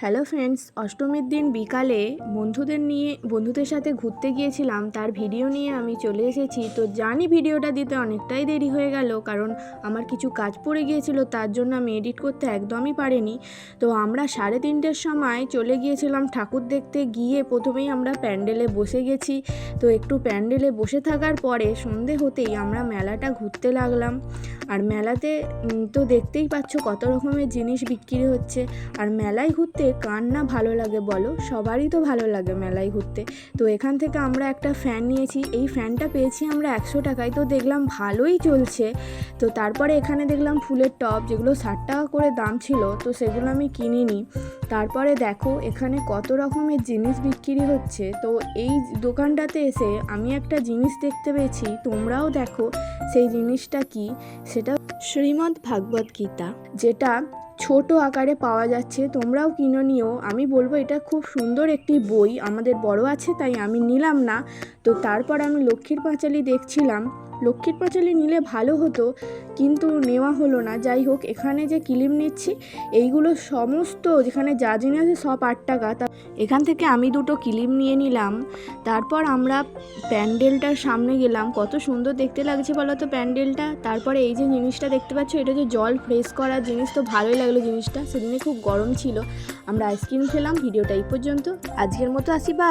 Hello friends, অষ্টমীর দিন বিকালে বন্ধুদের সাথে ঘুরতে গিয়েছিলাম। তার ভিডিও নিয়ে আমি চলে এসেছি। তো জানি ভিডিওটা দিতে অনেকটাই দেরি হয়ে গেল, কারণ আমার কিছু কাজ পড়ে গিয়েছিল, তার জন্য আমি এডিট করতে একদমই পারিনি। তো আমরা 3:30টার সময় চলে গিয়েছিলাম ঠাকুর দেখতে। গিয়ে প্রথমেই আমরা প্যান্ডেলে বসে গেছি। তো একটু প্যান্ডেলে বসে থাকার পরে সন্ধে হতেই আমরা মেলাটা ঘুরতে লাগলাম। আর মেলাতে তো দেখতেই পাচ্ছ কত রকমের জিনিস বিক্রি হচ্ছে। আর মেলায় ঘুরতে কার না ভালো লাগে বলো, সবারই তো ভালো লাগে মেলায় ঘুরতে। তো এখান থেকে আমরা একটা ফ্যান নিয়েছি। এই ফ্যানটা পেয়েছি আমরা 100 টাকায়। তো দেখলাম ভালোই চলছে। তো তারপরে এখানে দেখলাম ফুলের টব, যেগুলো 60 টাকা করে দাম ছিল, তো সেগুলো আমি কিনিনি। তারপরে দেখো এখানে কত রকমের জিনিস বিক্রি হচ্ছে। তো এই দোকানটাতে এসে আমি একটা জিনিস দেখতে পেয়েছি, তোমরাও দেখো সেই জিনিসটা কি। সেটা শ্রীমদ্ ভাগবত গীতা, যেটা ছোট আকারে পাওয়া যাচ্ছে। তোমরাও কিনে নিও। আমি বলবো এটা খুব সুন্দর একটি বই। আমাদের বড় আছে তাই আমি নিলাম না। তো তারপর আমি লক্ষ্মীর পাঁচালী দেখছিলাম। লক্ষ্মীর পাঁচালী নিলে ভালো হতো, কিন্তু নেওয়া হলো না। যাই হোক, এখানে যে কিলিপ নিচ্ছি, এইগুলো সমস্ত যেখানে যা জিনিস আছে সব 8 টাকা। তা এখান থেকে আমি 2টো কিলিপ নিয়ে নিলাম। তারপর আমরা প্যান্ডেলটার সামনে গেলাম। কত সুন্দর দেখতে লাগছে বলো তো প্যান্ডেলটা। তারপরে এই যে জিনিসটা দেখতে পাচ্ছ, এটা যে জল ফ্রেশ করার জিনিস, তো ভালোই লাগলো জিনিসটা। সেদিনে খুব গরম ছিল। আমরা আইসক্রিম খেলাম। ভিডিওটা এই পর্যন্ত। আজকের মতো আসি, বা